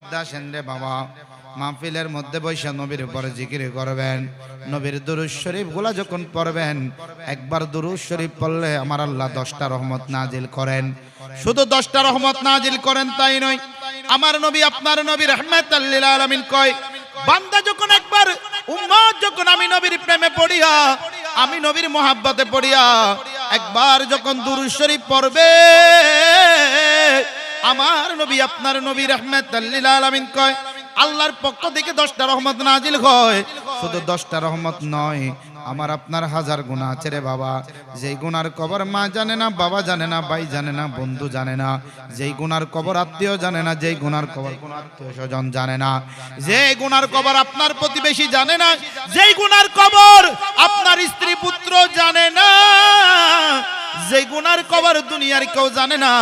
আসেন রে বাবা, মাহফিলের মধ্যে বসে নবীর উপর জিকির করবেন। নবীর দুরূদ শরীফ গুলা যখন পড়বেন, একবার দুরূদ শরীফ পড়লে আমার আল্লাহ 10টা রহমত নাজিল করেন। শুধু 10টা রহমত নাজিল করেন তাই নয়, আমার নবী আপনার নবী রাহমাতাল লিল আলামিন কয়, বান্দা যখন একবার উম্মত যখন আমি নবীর প্রেমে পড়িয়া, আমি নবীর মহাব্বতে পড়িয়া একবার যখন দুরূদ শরীফ পড়বে, আমার নবী আপনার নবী রাহমাতাল লিল আলামিন কয়, আল্লাহর পক্ষ থেকে 10টা রহমত নাজিল হয়। শুধু 10টা রহমত নয়, আমার আপনার হাজার গুনাহ আছে রে বাবা। যেই গুনার কবর মা জানে না, বাবা জানে না, ভাই জানে না, বন্ধু জানে না, যেই গুনার কবর আত্মীয় জানে না, যেই গুনার কবর কোন আত্মীয় স্বজন জানে না, যেই গুনার কবর আপনার প্রতিবেশী জানে না, যেই গুনার কবর আপনার স্ত্রী পুত্র জানে না, যেই গুনার কবর দুনিয়ার কেউ জানে না,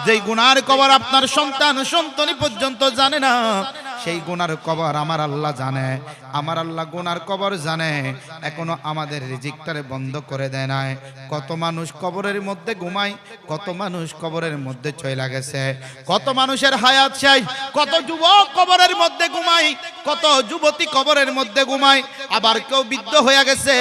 যেই গুনার কবর আপনার সন্তান সন্ততি পর্যন্ত জানে না, সেই গুনার কবর আমার আল্লাহ জানে। আমার আল্লাহ গুনার কবর জানে, এখনো আমাদের রিজিকটারে বন্ধ করে দেয় নাই। কত মানুষ কবরের মধ্যে ঘুমায়, কত মানুষ কবরের মধ্যে চলে গেছে, কত মানুষের হায়াত শেষ, কত যুবক কবরের মধ্যে ঘুমায়, কত যুবতী কবরের মধ্যে ঘুমায়। আবার কেউ বৃদ্ধ হয়ে গেছে,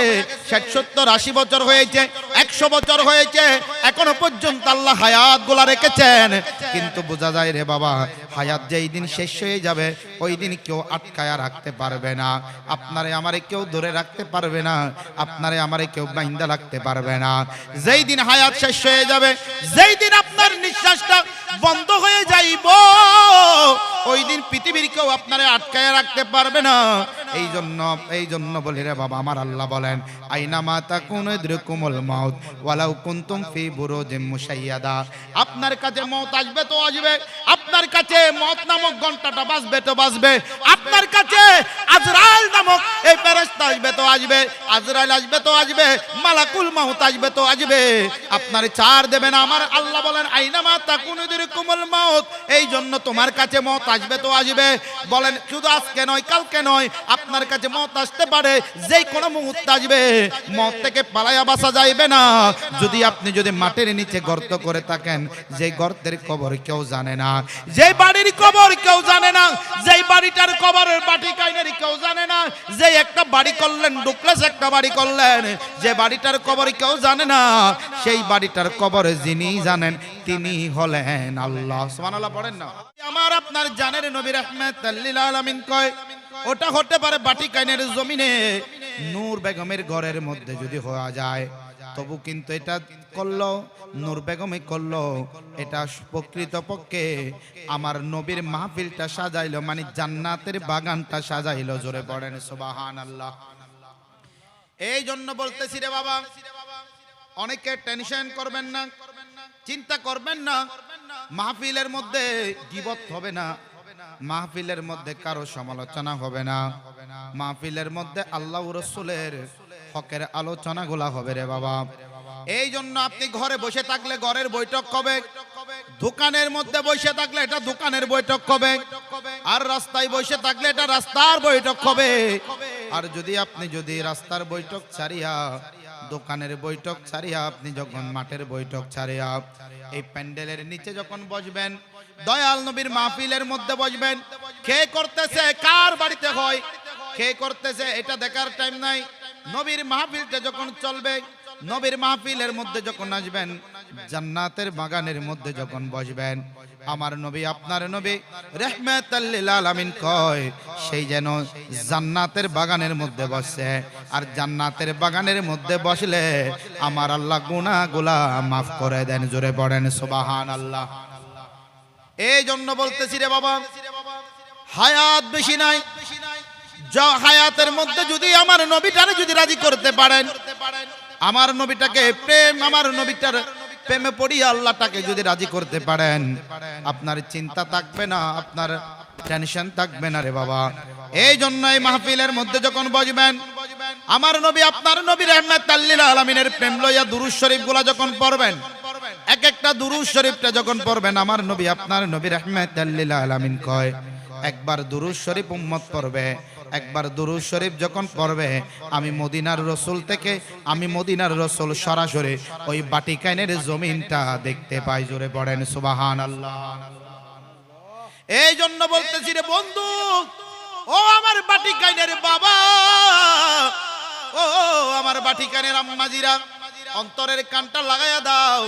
60 70 80 বছর হয়েছে, 100 বছর হয়েছে, এখনো পর্যন্ত আল্লাহ হায়াত গুলা রেখেছেন। কিন্তু বোঝা যায় রে বাবা, হায়াত যেই দিন শেষ হয়ে যাবে, ওই দিন কেউ আটকায়া রাখতে পারবে না। আপনারে আমারে কেউ ধরে রাখতে পারবে না, আপনারে আমারে কেউ বাইন্ধা রাখতে পারবে না। যেই দিন হায়াত শেষ হয়ে যাবে, যেই দিন আপনার নিঃশ্বাসটা বন্ধ হয়ে যাইব, ওই দিন পৃথিবীর কেউ আপনারে আটকায়া রাখতে পারবে না। এই জন্য বলি রে বাবা, আমার আল্লাহ বলেন, আইনামা তাকুনু ইদরিকুমুল মাউত ওয়ালাউ কুনতুম ফি বুরুজিম মুশাইয়াদা। আপনার কাছে মওত আসবে তো আসবে, আপনার কাছে মওত নামক ঘন্টাটা বাজবে তো বাজবে, আপনার কাছে আজরাইল নামক এই ফেরেশতা আসবে তো আসবে, আজরাইল আসবে তো আসবে, মালাকুল মাউত আসবে তো আসবে। আপনার ছাড় দেবে না। আমার আল্লাহ বলেন, আইনামা তাকুনু ইদরিকুমুল মাউত, এই জন্য তোমার কাছে মওত আসবে তো আসবে। বলেন শুধু আজকে নয়, কালকে নয়, আপনার কাছে মওত আসতে পারে, যেই কোনো মুহূর্তে আসবে। মওত থেকে পালায়া বাঁচা যাইবে না। আপনি যদি মাটির নিচে গর্ত করে থাকেন, যেই গর্তের কবর কেউ জানে না, যেই বাড়ির কবর কেউ জানে না, যেই বাড়িটার কবরের বাটি কাইনের কেউ জানে না, যেই একটা বাড়ি করলেন, ডুপ্লেক্স একটা বাড়ি করলেন, যে বাড়িটার কবর কেউ জানে না, সেই বাড়িটার কবর যিনি জানেন তিনি হলেন আল্লাহ। সুবহানাল্লাহ পড়েন না। আমার আপনার জানের নবী রাহমাতাল লিল আলামিন কয়, ওটা হতে পারে বাটি কাইনের জমিনে নূর বেগমের ঘরের মধ্যে যদি হওয়া যায়, তবু কিন্তু এটা করলো নূর বেগমে করলো, এটা প্রকৃত পক্ষে আমার নবীর মাহফিলটা সাজাইলো, মানে জান্নাতের বাগানটা সাজাইলো। জোরে পড়েন সুবহানাল্লাহ। এই জন্য বলতেছি রে বাবা, অনেকে টেনশন করবেন না, চিন্তা করবেন না। মাহফিলের মধ্যে গীবত হবে না, মাহফিলের মধ্যে কারো সমালোচনা হবে না, মাহফিলের মধ্যে আল্লাহ ও রাসূলের হকের আলোচনাগুলা হবে রে বাবা। এই জন্য আপনি ঘরে বসে থাকলে ঘরের বৈঠক হবে, দোকানের মধ্যে বসে থাকলে এটা দোকানের বৈঠক হবে, আর রাস্তায় বসে থাকলে এটা রাস্তার বৈঠক হবে। আর আপনি যদি রাস্তার বৈঠক ছাড়িয়া, দোকানের বৈঠক ছাড়িয়া, আপনি যখন মাঠের বৈঠক ছাড়িয়া এই প্যান্ডেলের নিচে যখন বসবেন, দয়াল নবীর মাহফিলের মধ্যে বসবেন, কে করতেছে, কার বাড়িতে হয়, কে করতেছে, এটা দেখার টাইম নাই। নবীর মাহফিলটা যখন চলবে, নবীর মাহফিলের মধ্যে যখন আসবেন, জান্নাতের বাগানের মধ্যে যখন বসবেন, আমার নবী আপনার নবী রাহমাতাল লিল আলামিন কয়, সেই যেন জান্নাতের বাগানের মধ্যে বসে। আর জান্নাতের বাগানের মধ্যে বসলে আমার আল্লাহ গুনাহগুলা মাফ করে দেন। জোরে পড়েন সুবহানাল্লাহ। এই জন্য বলতেছি রে বাবা, হায়াত বেশি নাই, হায়াতের মধ্যে যদি আমার নবীটারে যদি রাজি করতে পারেন, আমার নবীটাকে প্রেম, আমার নবীটার প্রেমে পড়িয়া আল্লাহটাকে যদি রাজি করতে পারেন, আপনার চিন্তা থাকবে না, আপনার টেনশন থাকবে না রে বাবা। এই জন্য এই মাহফিলের মধ্যে যখন বসবেন, আমার নবী আপনার নবী রাহমাতাল লিল আলামিনের প্রেম লইয়া দুরূদ শরীফ গুলা যখন পড়বেন, এক একটা দুরূদ শরীফটা যখন পড়বেন, আমার নবী আপনার নবী রাহমাতাল লিল আলামিন কয়, একবার দুরূদ শরীফ উম্মত পড়বে, একবার দুরূদ শরীফ যখন পড়বে, আমি মদিনার রাসূল থেকে, আমি মদিনার রাসূল সরাসরি ওই বাটিকাইনের জমিনটা দেখতে পাই। জোরে পড়েন সুবহানাল্লাহ। এই জন্য বলতেছি রে বন্ধু, ও আমার বাটিকাইনের বাবা, ও আমার বাটিকাইনের আম্মাজিরা, অন্তরের কানটা লাগাইয়া দাও।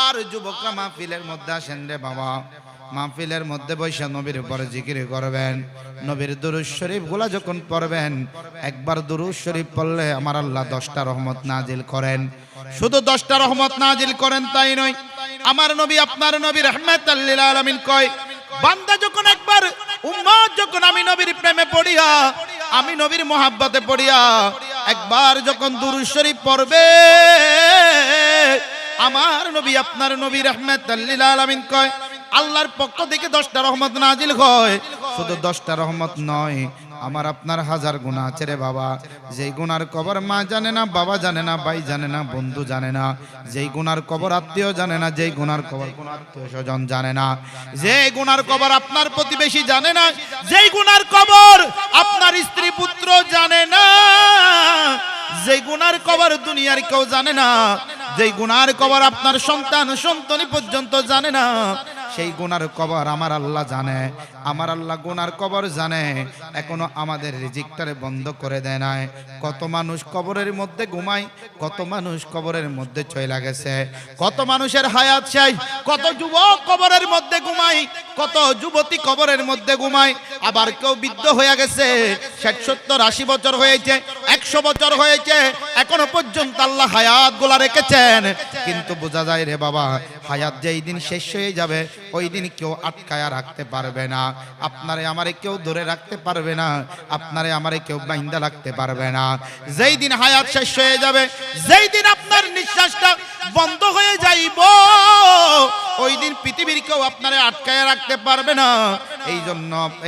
আর যুবকরা মাহফিলের মধ্যে আসেন রে বাবা, মাহফিলের মধ্যে বসে নবীর উপরে জিকির করবেন। নবীর দুরূদ শরীফ গুলা যখন পড়বেন, একবার দুরূদ শরীফ পড়লে আমার আল্লাহ 10টা রহমত নাজিল করেন। শুধু 10টা রহমত নাজিল করেন তাই নয়, আমার নবী আপনার নবী রাহমাতাল লিল আলামিন কয়, বান্দা যখন একবার উম্মত যখন আমি নবীর প্রেমে পড়িয়া, আমি নবীর মহাব্বতে পড়িয়া একবার যখন দুরূদ শরীফ পড়বে, আমার নবী আপনার নবী রাহমাতাল লিল আলামিন কয়, আল্লাহর পক্ষ থেকে 10টা রহমত নাজিল হয়। শুধু 10টা রহমত নয়, আমার আপনার হাজার গুনাহ আছে রে বাবা। যেই গুনার কবর মা জানে না, বাবা জানে না, ভাই জানে না, বন্ধু জানে না, যেই গুনার কবর আত্মীয় জানে না, যেই গুনার কবর কোন আত্মীয় স্বজন জানে না, যেই গুনার কবর আপনার প্রতিবেশী জানে না, যেই গুনার কবর আপনার স্ত্রী পুত্র জানে না, যেই গুনার কবর দুনিয়ার কেউ জানে না, যেই গুনার কবর আপনার সন্তান সন্ততি পর্যন্ত জানে না, সেই গুনার কবর আমার আল্লাহ জানে। আমার আল্লাহ গুনার কবর জানে, এখনো আমাদের রিজিকটারে বন্ধ করে দেয় নাই। কত মানুষ কবরের মধ্যে ঘুমায়, কত মানুষ কবরের মধ্যে চলে গেছে, কত মানুষের হায়াত শেষ, কত যুবক কবরের মধ্যে ঘুমায়, কত যুবতী কবরের মধ্যে ঘুমায়। আবার কেউ বৃদ্ধ হয়ে গেছে, 60 70 80 বছর হয়েছে, 100 বছর হয়েছে, এখনো পর্যন্ত আল্লাহ হায়াত গুলা রেখেছেন। কিন্তু বোঝা যায় রে বাবা, হায়াত যেই দিন শেষ হয়ে যাবে, ওই দিন কেউ আটকায়া রাখতে পারবে না। আপনারে আমারে কেউ ধরে রাখতে পারবে না, আপনারে আমারে কেউ বাইন্ধা রাখতে পারবে না। যেই দিন হায়াত শেষ হয়ে যাবে, যেই দিন আপনার নিঃশ্বাসটা বন্ধ হয়ে যাইব, ওই দিন পৃথিবীর কেউ আপনারে আটকায়া রাখতে পারবে না।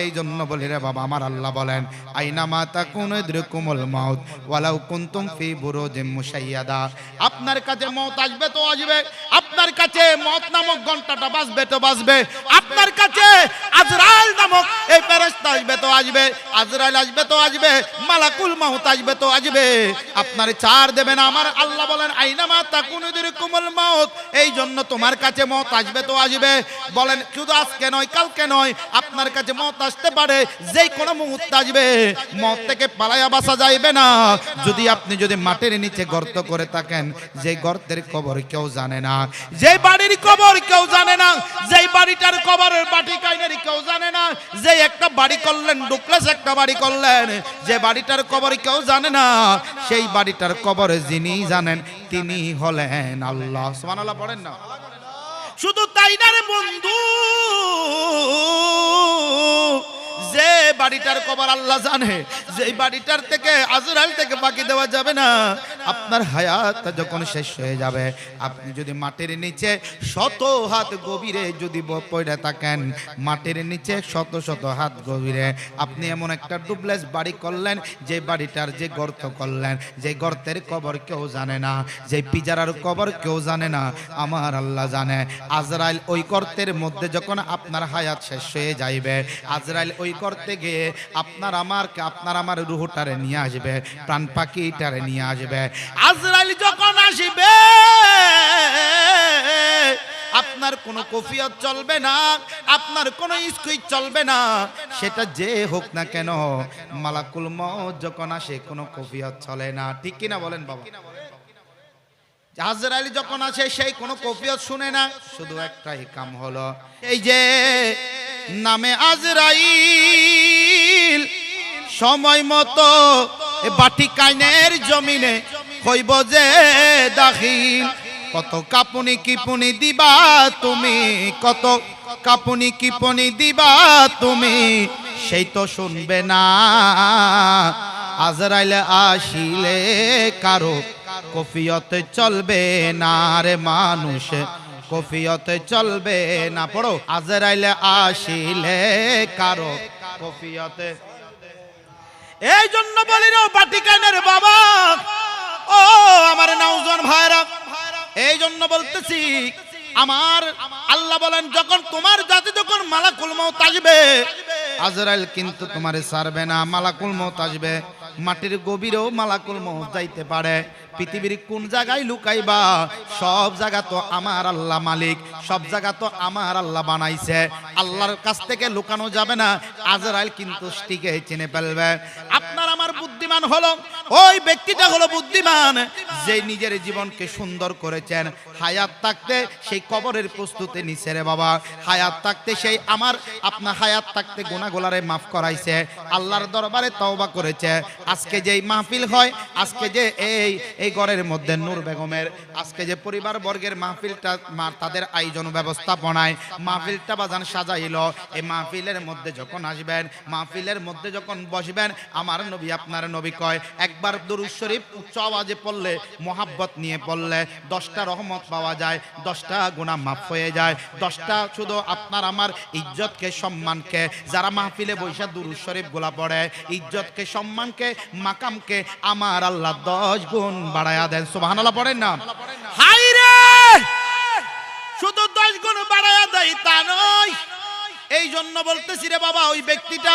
এই জন্য বলি রে বাবা, আমার আল্লাহ বলেন, আইনামা তাকুনু ইদরিকুমুল মাউত ওয়ালাউ কুনতুম ফি বুরুজিম মুশাইয়াদা। আপনার কাছে মওত আসবে তো আসবে, আপনার কাছে মওত নামক ঘন্টাটা বাজবে তো বাজবে, আপনার কাছে আজরাইল নামক এই ফেরেশতা আসবে তো আসবে, আজরাইল আসবে তো আসবে, মালাকুল মাউত আসবে তো আসবে, আপনার ছাড় দেবে না। আমার আল্লাহ বলেন, আইনামা তাকুনু ইদরিকুমুল মাউত, এই জন্য তোমার কাছে মওত আসবে তো আসবে। বলেন শুধু আজকে নয়, কালকে নয়, আপনার কাছে মওত আসতে পারে, যেই কোনো মুহূর্তে আসবে। মওত থেকে পালায়া বাঁচা যাইবে না। আপনি যদি মাটির নিচে গর্ত করে থাকেন, যে গর্তের কবর কেউ জানে না, যে বাড়ির কবর কেউ জানে না, যেই বাড়িটার কবরের বাটিকাইনের কেউ জানে না, যে একটা বাড়ি করলেন, ডুপ্লেক্স একটা বাড়ি করলেন, যে বাড়িটার কবর কেউ জানে না, সেই বাড়িটার কবর যিনি জানেন তিনি হলেন আল্লাহ। সুবহানাল্লাহ পড়েন না? শুধু তাই না রে বন্ধু, যে বাড়িটার কবর আল্লাহ জানে, যে বাড়িটার থেকে আজরাইল থেকে বাকি দেওয়া যাবে না। আপনার হায়াত যখন শেষ হয়ে যাবে, আপনি যদি মাটির নিচে 100 হাত গভীরে যদি পড়ে থাকেন, মাটির নিচে 100 হাত গভীরে আপনি এমন একটা ডুপ্লেক্স বাড়ি করলেন, যে বাড়িটার যে গর্ত করলেন, যে গর্তের কবর কেউ জানে না, যে পিজারার কবর কেউ জানে না, আমার আল্লাহ জানে। আজরাইল ওই গর্তের মধ্যে যখন আপনার হায়াত শেষ হয়ে যাইবে, আজরাইল ওই করতে গিয়ে আপনার আমার রূহটারে নিয়ে আসবে, প্রাণ পাখিটারে নিয়ে আসবে। আজরাইল যখন আসবে, আপনার কোনো কফিয়ত চলবে না, আপনার কোনো স্কুইজ চলবে না, সেটা যে হোক না কেন। মালাকুল মউত যখন আসে, কোনো কফিয়ত চলে না। ঠিক কিনা বলেন বাবা? আজরাইল যখন আসে, সেই কোনো কফিয়ত শুনে না, শুধু একটাই কাম হলো, এই যে নামে আজরাইল, সময় মতো বাটিকাইনের জমিনে হইব যে দাখিল। কত কাপুনি কিপুনি দিবা তুমি, কত কাপুনি কিপুনি দিবা তুমি, সেই তো শুনবে না। আজরাইল আসিলে কারো কফিয়তে চলবে না রে মানুষ, কফিয়তে চলবে না। পড়ো, আজরাইলে আসিলে কারো কফিয়তে। এই জন্য বলি রে বাটিকানের বাবা, ও আমার নওজোয়ান ভাইরা, এই জন্য বলতেছি, আমার আল্লাহ বলেন, যখন তোমার জাতি যখন মালাকুল মউত আসবে, আজরাইল কিন্তু তোমারে ছাড়বে না। মালাকুল মউত আসবে, মাটির গভীরেও মালাকুল মউত যাইতে পারে। পৃথিবীর কোন জায়গায় লুকাইবা, সব জায়গা তো আমার আল্লাহ মালিক, সব জায়গা তো আমার আল্লাহ বানাইছে। আল্লাহর কাছ থেকে লুকানো যাবে না। আজরাইল কিন্তু স্টিকে চিনে ফেলবে। আপনার আমার বুদ্ধিমান হলো ওই ব্যক্তিটা হলো বুদ্ধিমান যে নিজের জীবনকে সুন্দর করেছেন। হায়াত থাকতে সেই কবরের প্রস্তুতি নিছে রে বাবা। হায়াত থাকতে সেই আপনার হায়াত থাকতে গুনাহগুলারে মাফ করাইছে, আল্লাহর দরবারে তওবা করেছে। আজকে যেই মাহফিল হয়, আজকে যে এই ঘরের মধ্যে নূর বেগমের আজকে যে পরিবার বর্গের মাহফিলটা তাদের আয়োজন ব্যবস্থাপনায় মাহফিলটা বাজান সাজাইল, এই মাহফিলের মধ্যে যখন আসবেন, মাহফিলের মধ্যে যখন বসবেন, আমার নবী আপনার নবী কয় একবার দুরূদ শরীফ উচ্চ আওয়াজে পড়লে, মোহাব্বত নিয়ে পড়লে 10টা রহমত পাওয়া যায়, 10টা গুনাহ মাফ হয়ে যায়। 10টা শুধু আপনার আমার ইজ্জতকে সম্মানকে, যারা মাহফিলে বৈশা দুরূদ শরীফ গুলা পড়ে, ইজ্জতকে সম্মানকে মাকামকে আমার আল্লাহ 10 গুণ বাড়ায়া দেন। সুবহানাল্লাহ পড়েন না? হাই রে, শুধু 10 গুণ বাড়ায়া দেয় তা নয়। এই জন্য বলতেছি রে বাবা, ওই ব্যক্তিটা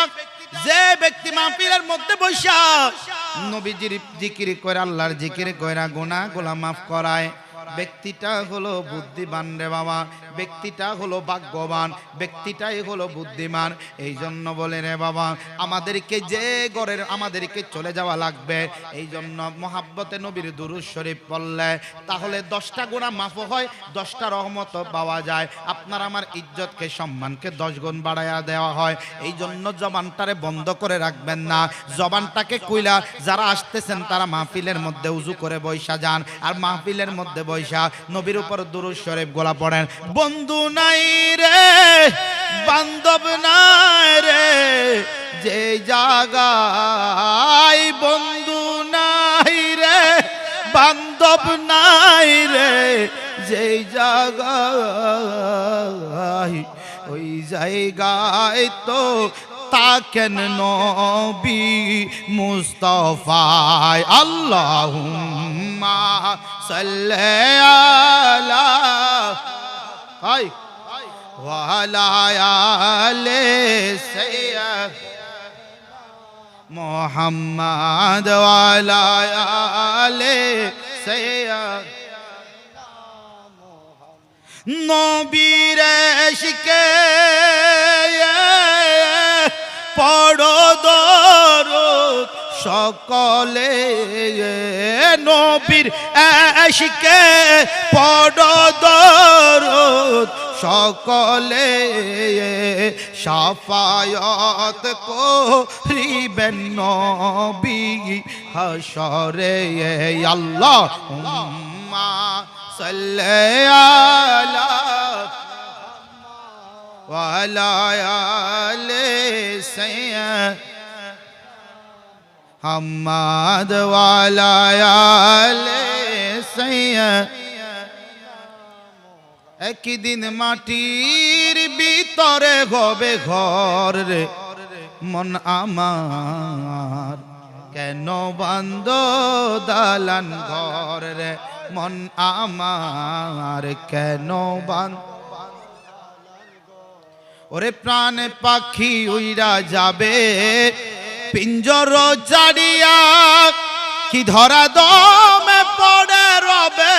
যে ব্যক্তি মাহফিলের মধ্যে বৈশা নবীজির জিকির করে, আল্লাহর জিকির কইরা গুনাহগুলা মাফ করায়, ব্যক্তিটা হলো বুদ্ধিমান রে বাবা, ব্যক্তিটা হলো ভাগ্যবান, ব্যক্তিটাই হলো বুদ্ধিমান। এই জন্য বলে রে বাবা, আমাদেরকে যে ঘরের আমাদেরকে চলে যাওয়া লাগবে, এই জন্য মোহাব্বতে নবীর দুরূদ শরীফ পড়লে তাহলে 10টা গুনাহ মাফ হয়, 10টা রহমত পাওয়া যায়। আপনার আমার ইজ্জতকে সম্মানকে 10 গুণ বাড়ায়া দেওয়া হয়। এই জন্য জবানটারে বন্ধ করে রাখবেন না। জবানটাকে কইলা যারা আসতেছেন তারা মাহফিলের মধ্যে উজু করে বৈশা যান, আর মাহফিলের মধ্যে বৈশা নবীর উপর দুরূদ শরীফ গোলা পড়েন। বন্ধু নাই রে, বান্ধব নাই রে, যে জায়গায় বন্ধু নাই রে, বান্ধব নাই রে, যে জায়গায়, ওই জায়গায় তো তাকেন নবী মুস্তাফায়। আল্লাহুম্মা সাল্লি আলা ওয়া আলা আলি সাইয়্যিদিনা মুহাম্মদ ওয়া আলা আলি সাইয়্যিদিনা নবীর ইশকে পড়ো দরুদ সকলে, নবীর ইশকে পড়ো দরুদ সকলে, শাফায়াত করিবেন নবী হাশরে। আল্লাহুম্মা সাল্লি আলা ওয়া আলা আলি সাইয়্যিদিনা মুহাম্মদ ওয়া আলা আলি সাইয়্যিদিনা। একদিন মাটির ভিতরে হবে ঘর রে মন আমার, কেন বান্ধ দালান ঘর রে মন আমার, কেন বান্ধ। ওরে প্রাণ পাখি উইরা যাবে পিঞ্জর চাড়িয়া, কি ধরা দমে পড়ে রবে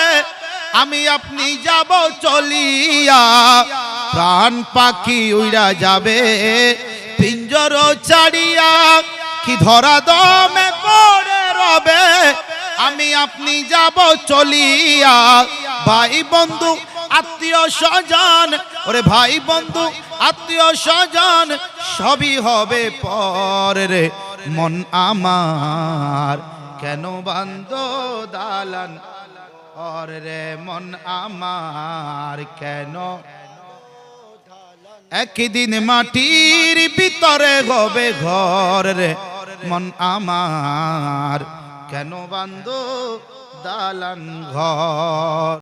আমি আপনি যাব চলিয়া। প্রাণ পাখি উইরা যাবে পিঞ্জর চাড়িয়া, কি ধরা দমে পড়ে রবে আমি আপনি যাব চলিয়া। ভাই বন্ধু আত্মীয় স্বজন, ওরে ভাই বন্ধু আত্মীয় স্বজন সবই হবে পর রে মন আমার, কেন বান্ধ দালান ঘর রে মন আমার, কেন। একদিন মাটির ভিতরে হবে ঘর রে মন আমার, কেন বান্ধ দালান ঘর।